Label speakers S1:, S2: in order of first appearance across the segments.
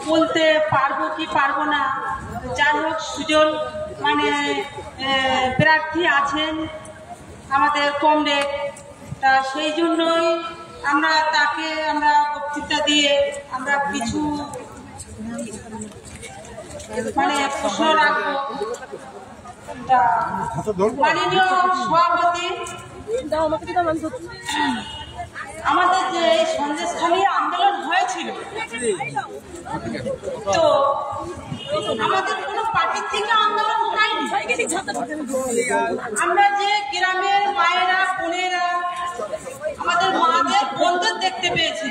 S1: বলতে পারবো কি পারবো না, যাই হোক সুজন মানে প্রার্থী আছেন আমাদের কমরেড, তা সেই জন্যই আমরা তাকে বক্তৃতা দিয়ে আমরা কিছু মানে প্রশ্ন রাখবো। মাননীয় সভাপতি, আমাদের যে এই সন্দেশখালী আন্দোলন হয়েছিল, তো আমাদের কোনো পার্টির থেকে আন্দোলন হয়নি। আমরা যে গ্রামের মায়েরা বোনেরা আমাদের মাদের বোনদের দেখতে পেয়েছি,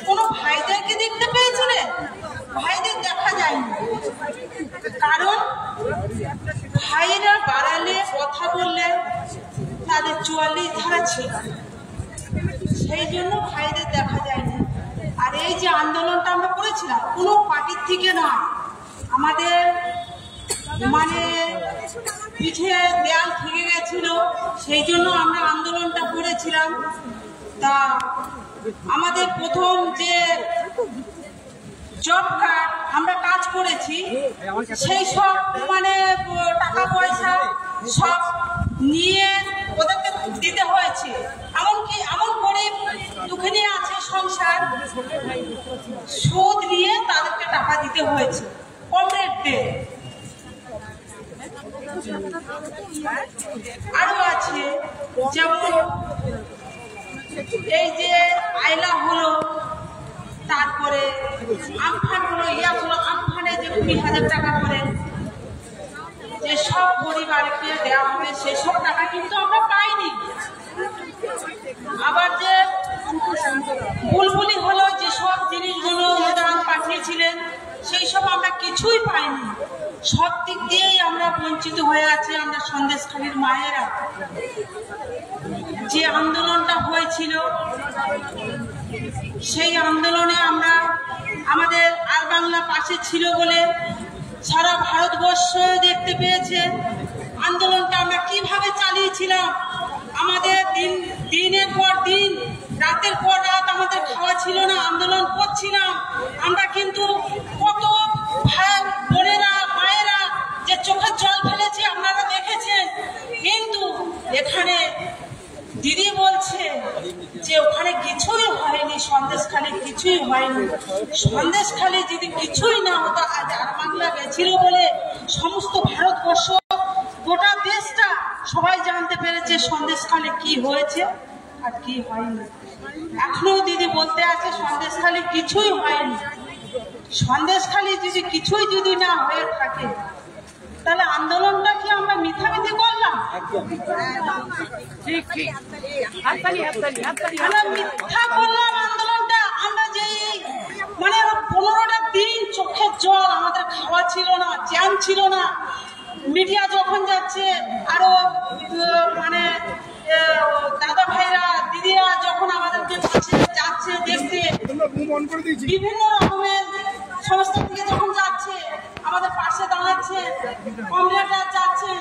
S1: কোনো ভাইদেরকে দেখতে পেয়েছিলেন? ভাইদের দেখা যায়নি, কারণ ভাইরা বাড়ালে কথা বললে তাদের 44 ধারা ছিল, সেই জন্য ভাইদের দেখা যায়নি। আর এই যে আন্দোলনটা আমরা করেছিলাম কোনো পার্টির থেকে নয়, আমাদের মানে পিঠে দেয়াল থেকে গেছিল, সেই জন্য আমরা আন্দোলনটা করেছিলাম। তা আমাদের প্রথম যে জব কার্ড আমরা কাজ করেছি, সেই সব মানে টাকা পয়সা সব নিয়ে ওদেরকে দিতে হয়েছে। এমনকি এমন গরিব দুঃখিনী আছে সংসার, সুদ নিয়ে তাদেরকে টাকা দিতে হয়েছে কমরেডদের। আরো আছে যেমন এই যে আইলা হলো, তারপরে আমফান হলো, আমফানে যে 20,000 টাকা করে যে সব পরিবারকে দেওয়া হবে, সেসব টাকা কিন্তু আমরা পাইনি। আবার যে বুলবুলি হলো, যেসব জিনিসগুলো অনুদান পাঠিয়েছিলেন সেই সব আমরা কিছুই পাইনি। সব দিক দিয়েই আমরা বঞ্চিত হয়ে আছি। আমরা সন্দেশখালীর মায়েরা যে আন্দোলনটা হয়েছিল, সেই আন্দোলনে আমরা আমাদের আর বাংলা পাশে ছিল বলে সারা ভারতবর্ষ দেখতে পেয়েছে আন্দোলনটা আমরা কিভাবে চালিয়েছিলাম। আমাদের দিনের পর দিন, রাতের পর রাত আমাদের খাওয়া ছিল না, আন্দোলন করছিলাম আমরা। কিন্তু কত ভাই বোনেরা মায়েরা যে চোখের জল ফেলেছে আপনারা দেখেছেন। কিন্তু এখানে দিদি বলছে যে ওখানে কিছুই হয়নি, সন্দেশখালী কিছুই হয়নি। সন্দেশখালী যদি কিছুই না হতো, আজ আর বাংলা গেছিল বলে সমস্ত ভারতবর্ষ গোটা দেশটা সবাই জানতে পেরেছে সন্দেশখালী কি হয়েছে আর কি হয়নি। এখনো দিদি বলতে আছে সন্দেশখালী কিছুই হয়নি। সন্দেশখালী যদি না হয়ে থাকে, তাহলে আন্দোলনটা কি আমরা মিথ্যামিথ্যে করলাম? আমরা মিথ্যা করলাম আন্দোলনটা। আমরা যে মানে 15টা দিন চোখের জল, আমাদের খাওয়া ছিল না, জ্যাম ছিল না। মিডিয়া যখন যাচ্ছে, আরো মানে দাদা ভাইরা দিদিরা যখন আমাদেরকে যাচ্ছে দেখতে, বিভিন্ন রকমের সংস্থা থেকে যখন যাচ্ছে আমাদের পাশে দাঁড়াচ্ছে, কমরেডরা যাচ্ছে,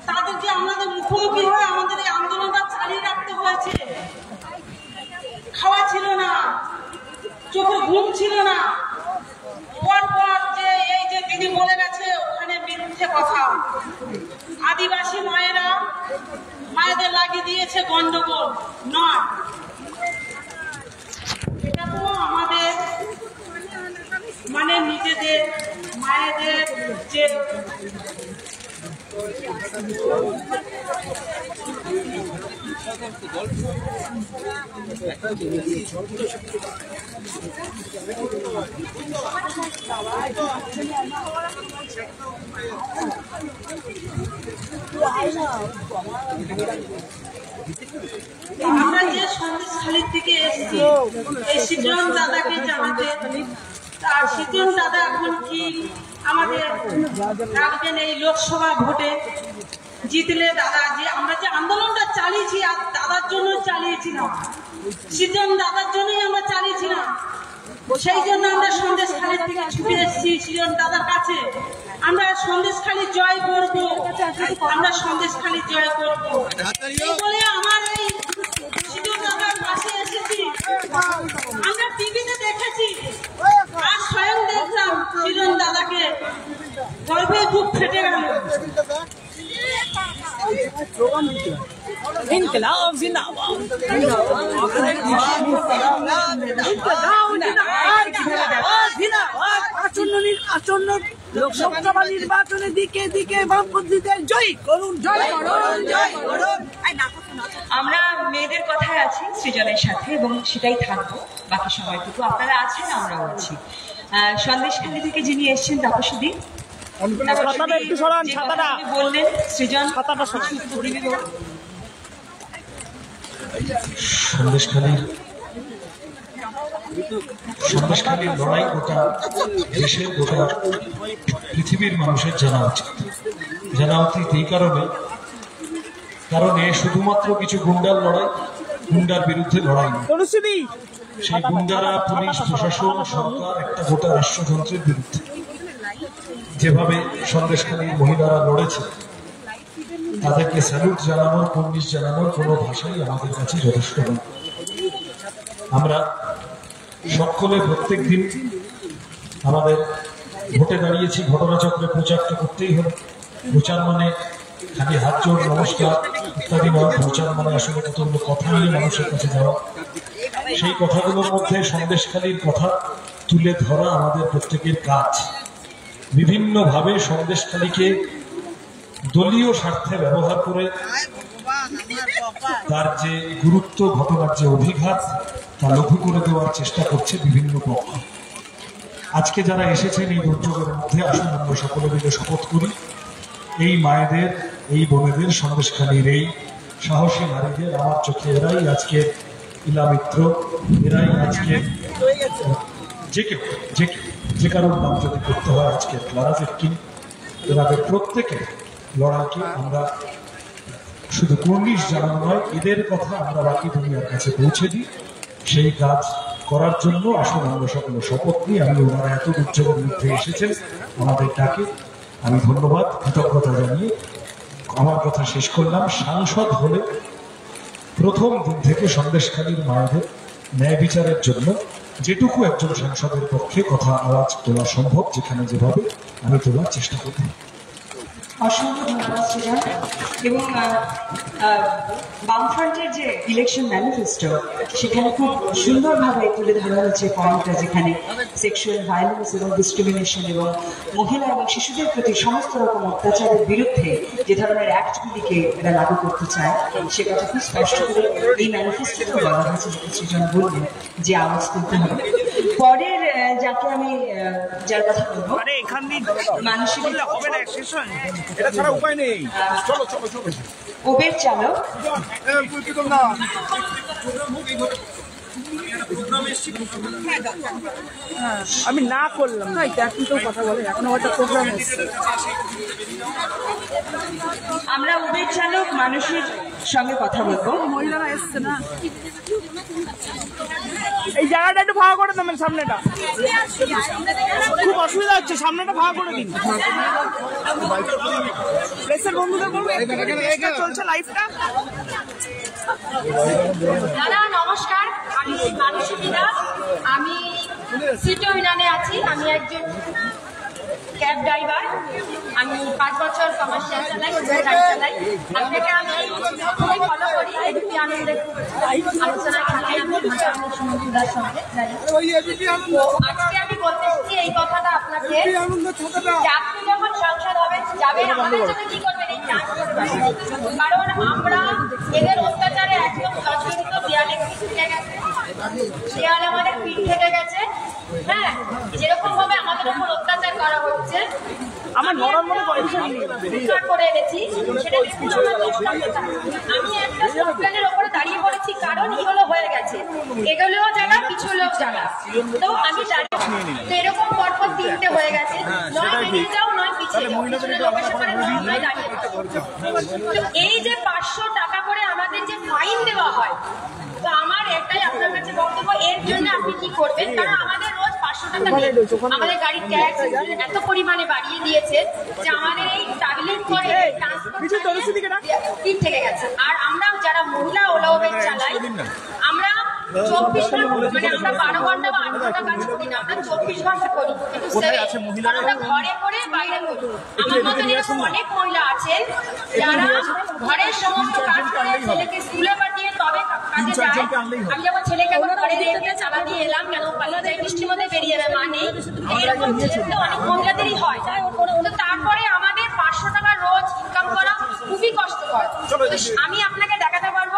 S1: তাদেরকে আমাদের মুখোমুখি হয়ে আমাদের এই আন্দোলনটা চালিয়ে রাখতে হয়েছে। খাওয়া ছিল না, চোখে ঘুম ছিল না। পর যে এই যে দিদি বলে গেছে ওখানে মিথ্যে কথা, আদিবাসী মায়েদের লাগিয়ে দিয়েছে গন্ডগোল নয়। এটা তো আমাদের মানে নিজেদের মায়েদের যে আমরা যে সন্দেশখালীর থেকে এসেছি এই সৃজন দাদাকে জানাতে, আর সৃজন দাদা এখন কি আমাদের রাখবেন এই লোকসভা ভোটে জিতলে। দাদা যে আমরা যে আন্দোলনটা চালিয়েছি আর দাদার জন্য চালিয়েছিলাম, সৃজন দাদার জন্যই আমরা চালিয়েছিলাম। সেই জন্য আমরা সন্দেশখালীর থেকে ছুটে এসেছি সৃজন দাদার কাছে। আমরা সন্দেশখালী জয় করব, আমরা সন্দেশখালী জয় করব বলে আমার এই সৃজন দাদার পাশে এসেছি। আমরা টিভিতে দেখেছি
S2: আসন্ন লোকসভা নির্বাচনের দিকে দিকে বামপন্থীদের জয় করুন, জয় করুন, জয় করুন।
S3: আমরা মেয়েদের কথায় আছি সৃজনের সাথে এবং সেটাই থাকবো বাকি সময়টুকু। আপনারা আছেন, আমরাও আছি। সন্দেশখালী থেকে যিনি এসছেন তাপসী বললেন সৃজন
S4: সন্দেশখালীর লড়াই গোটা দেশের গোটা পৃথিবীর মানুষের জানা উচিত। জানা উচিত এই কারণে শুধুমাত্র কিছু গুন্ডার লড়াই, গুন্ডার বিরুদ্ধে লড়াই নয়। সেই গুন্ডারা পুলিশ, প্রশাসন, সরকার, একটা গোটা রাষ্ট্রযন্ত্রের বিরুদ্ধে। যেভাবে সন্দেশখালীর মহিলারা লড়েছে, তাদেরকে স্যালুট জানানোর, কুর্নিশ জানানোর কোনো ভাষাই আমাদের কাছে যথেষ্ট নয়। আমরা সকলে প্রত্যেক দিন আমাদের ভোটে দাঁড়িয়েছি, ঘটনাচক্রে প্রচারটা করতেই হবে। প্রচার মানে খালি হাত জোড়, নমস্কার ইত্যাদি নয়। প্রচার মানে আসলে কতগুলো কথা নিয়ে মানুষের কাছে যাওয়া। সেই কথাগুলোর মধ্যে সন্দেশখালীর কথা তুলে ধরা আমাদের প্রত্যেকের কাজ। বিভিন্নভাবে সন্দেশখালীকে দলীয় স্বার্থে ব্যবহার করে তার যে গুরুত্ব, ঘটনার যে অভিঘাত, তা লঘু করে দেওয়ার চেষ্টা করছে বিভিন্ন পক্ষ। আজকে যারা এসেছেন এই দুর্যোগের মধ্যে, আসুন আমরা সকলে মিলে শপথ করি, এই মায়েদের, এই বোনেদের, সন্দেশখালীর এই সাহসী নারীদের, আমার চোখে এরাই আজকে ইলা মিত্র, এরাই আজকে যে কারোর নাম যদি করতে হয় আজকে ক্লারা জেটকিন, এনাদের প্রত্যেকের লড়াইকে আমরা শুধু কুর্নিশ জানানো নয়, এদের কথা আমরা বাকি দুনিয়ার কাছে পৌঁছে দিই। সেই কাজ করার জন্য আসুন আমরা সকলে শপথ নিই। আমি ওনারা এত দুর্যোগের মধ্যে এসেছেন, আমাদের ডাকে আমি ধন্যবাদ, কৃতজ্ঞতা জানিয়ে আমার কথা শেষ করলাম। সাংসদ হলে প্রথম দিন থেকে সন্দেশখালীর মায়েদের ন্যায় বিচারের জন্য যেটুকু একজন সাংসদের পক্ষে কথা আওয়াজ তোলা সম্ভব, যেখানে যেভাবে, আমি তোলার চেষ্টা করব।
S3: অসংখ্য ধন্যবাদ সৃজন। এবং বামফ্রন্টের যে ইলেকশন ম্যানিফেস্টো, সেখানে খুব সুন্দরভাবে তুলে ধরা হয়েছে পয়েন্টটা, যেখানে সেক্সুয়াল ভায়োলেন্স এবং ডিসক্রিমিনেশন এবং মহিলা এবং শিশুদের প্রতি সমস্ত রকম অত্যাচারের বিরুদ্ধে যে ধরনের অ্যাক্টগুলিকে এরা লাগু করতে চায়, সে কথা খুব স্পষ্ট করে এই ম্যানিফেস্টোতেও বলা হয়েছে। যেটা সৃজন বললেন যে আওয়াজ তুলতে হবে। পরের যাকে আমি যার কথা বলবো, মানসিক
S5: এটা ছাড়া উপায় নেই। চলো চলো চলো।
S3: উবের চালক
S2: আমি না করলাম না, এখন তো কথা বলে, এখন একটা প্রোগ্রাম হচ্ছে।
S3: আমরা উবের চালক মানুষের সঙ্গে কথা বলবো।
S2: মহিলারা এসছে না, এই জায়গাটা একটু ভাড়া করে দেবেন, সামনেটা খুব অসুবিধা হচ্ছে, সামনেটা ভাড়া করে দিন। প্রেসের বন্ধুদের বলবো চলছে লাইভটা।
S6: দাদা নমস্কার, আমি মানসী বিনা, আমি সিটি ইউনিয়নে আছি। আমি একজন ক্যাব ড্রাইভার। আমি 5 বছর কমার্শিয়াল চালাই, গাড়ি চালাই। আপনাকে আমি খুবই ফলো করি, এবিপি আনন্দে আলোচনায় থাকি আমি সুমন্তুদার সঙ্গে। আজকে আমি বলতে এসেছি এই কথাটা আপনাকে, যে আপনি যখন সাংসদ যাবেন, আমাদের জন্য কি করবেন এই চান্স করবেন। কারণ আমরা এদের অত্যাচারে একদম জর্জরিত, দেয়ালে পিঠ থেকে গেছে, দেয়ালে আমাদের পিঠ থেকে গেছে। হ্যাঁ, যেরকম ভাবে আমাদের উপর অত্যাচার করা হচ্ছে,
S2: আমার নরম মনে
S6: করে এনেছি, সেটা আমি একটা স্লোগানের ওপরে দাঁড়িয়ে পড়েছি, কারণ এগুলো হয়ে গেছে, এগুলোও জায়গা, কিছু লোক জায়গা। তো আমি দাঁড়িয়ে, তো এরকম পরপর 3টে হয়ে গেছে, নয় বেরিয়ে যাও, নয় পিছিয়ে যাও, পিছনে লোক এসে পড়ে, নয় দাঁড়িয়ে। তো এই যে 500 টাকা করে আমাদের যে ফাইন দেওয়া হয়, তো আমার একটাই আপনার কাছে বক্তব্য, এর জন্য আপনি কি করবেন? কারণ আমাদের রোজ 500 টাকা নেই, আমাদের গাড়ির ট্যাক্স এত পরিমাণে বাড়িয়ে দিয়েছে যে আমাদের এই ট্রাভেলিং করে পিঠ থেকে গেছে। আর আমরা যারা মহিলা ওলা উবের চালাই, আমরা 24 ঘন্টা, মানে আমরা 12 ঘন্টা বা 8 ঘন্টা কাজ করি না, আমরা 24 ঘন্টা করি, কিন্তু আমরা ঘরে করে বাইরে করি। আমার মতন এরকম অনেক মহিলা আছেন যারা ঘরের সমস্ত কাজ করে, ছেলেকে স্কুলে পাঠিয়ে তবে কাজে যায়। আমি যেমন ছেলেকে এখন ঘরে রেখে চালা দিয়ে এলাম, কেন পাল্লা যায়, বৃষ্টির মধ্যে বেরিয়ে যাবে, মা নেই, এরকম ক্ষেত্রে অনেক মহিলাদেরই হয়। তো তারপরে আমাদের 500 টাকা রোজ ইনকাম করা খুবই কষ্টকর। তো আমি আপনাকে দেখাতে পারবো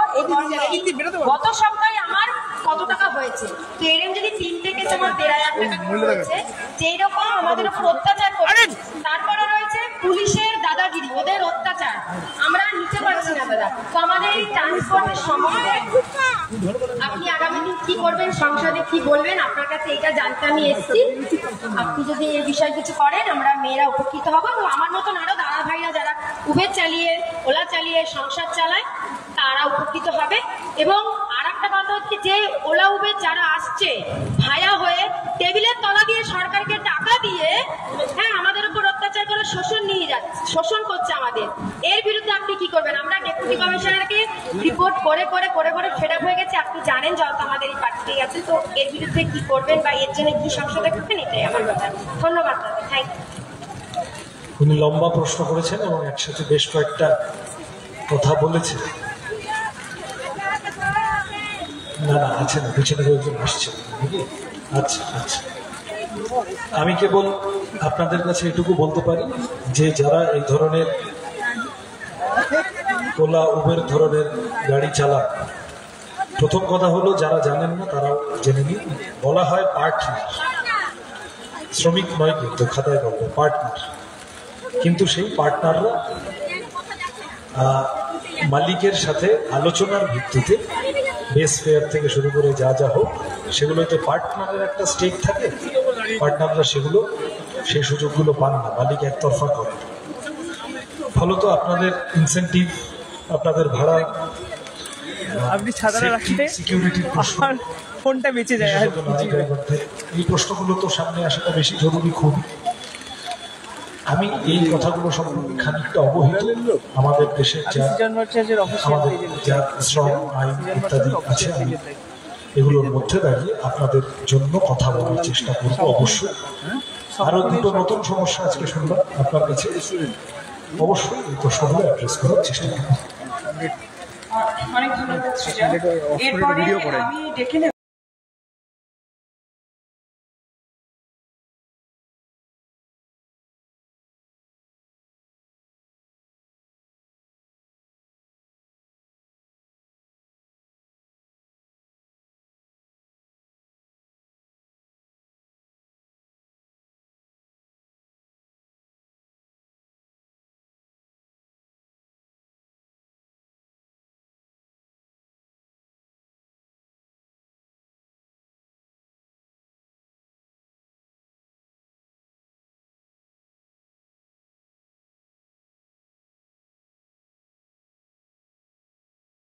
S6: গত সপ্তাহে আমার কত টাকা হয়েছে। তো এরকম যদি 3 থেকে 1500 টাকা হয়েছে, যেই রকম আমাদের উপর অত্যাচার করছে। তারপরে রয়েছে পুলিশের দাদাগিরি, ওদের অত্যাচার আমরা নিতে পারছি না দাদা। তো আমাদের এই ট্রান্সপোর্টের সময় আপনি আগামী দিন কি করবেন, সংসদে কি বলবেন, আপনার কাছে এটা জানতে আমি এসেছি। আপনি যদি এই বিষয়ে কিছু করেন আমরা মেয়েরা উপকৃত হবো, এবং আমার মতন আরো দাদা ভাইরা যারা উবের চালিয়ে, ওলা চালিয়ে সংসার চালায় তারা উপকৃত হবে। এবং আর একটা কথা হচ্ছে যে ওলা উবের যারা আসছে ভায়া হয়ে টেবিলের তলা দিয়ে সরকারকে টাকা দিয়ে, হ্যাঁ, আমাদের উপর অত্যাচার করে শোষণ নিয়ে যাচ্ছে, শোষণ করছে আমাদের। এর বিরুদ্ধে আপনি কি করবেন? আমরা ডেপুটি কমিশনারকে রিপোর্ট করে করে করে করে ফেড আপ হয়ে গেছে। আপনি জানেন যত আমাদের এই পার্টিতেই আছে। তো এর বিরুদ্ধে কি করবেন বা এর জন্য কি সংসদে করবেন, এটাই আমার কথা। ধন্যবাদ দাদা, থ্যাংক ইউ।
S4: উনি লম্বা প্রশ্ন করেছেন এবং একসাথে বেশ কয়েকটা কথা বলেছেন। না না, আছে না, পিছনে কয়েকজন আসছে। আচ্ছা আচ্ছা, আমি কেবল আপনাদের কাছে এটুকু বলতে পারি যে যারা এই ধরনের ওলা উবের ধরনের গাড়ি চালান, প্রথম কথা হলো যারা জানেন না তারাও জেনে নিন, বলা হয় পার্টনার। শ্রমিক নয় কিন্তু, খাতায় বলবে পার্টনার। কিন্তু সেই পার্টনাররা মালিকের সাথে আলোচনার ভিত্তিতে বেস ফেয়ার থেকে শুরু করে যা যা হোক সেগুলোতে পার্টনারের একটা স্টেক থাকে। পার্টনাররা সেই সুযোগগুলো পান না, মালিক একতরফা করে। ফলত আপনাদের ইনসেন্টিভ, আপনাদের ভাড়া,
S2: আপনি ছাতাটা রাখতে
S4: সিকিউরিটির প্রশ্ন,
S2: ফোনটা বেঁচে যায়।
S4: এই প্রশ্নগুলো তো সামনে আসাটা বেশি জরুরি খুবই। আমি এই কথাগুলো সম্পর্কে খানিকটা অবহিত। আমাদের দেশের আমাদের যা শ্রম আইন ইত্যাদি আছে, আমি এগুলোর মধ্যে দাঁড়িয়ে আপনাদের জন্য কথা বলার চেষ্টা করবো অবশ্যই। আরো দুটো নতুন সমস্যা আজকে শুনলাম আপনার কাছে, অবশ্যই এই প্রশ্নগুলো অ্যাড্রেস করার চেষ্টা করবো।
S3: অনেক ধন্যবাদ। এরপরে আমি ডেকে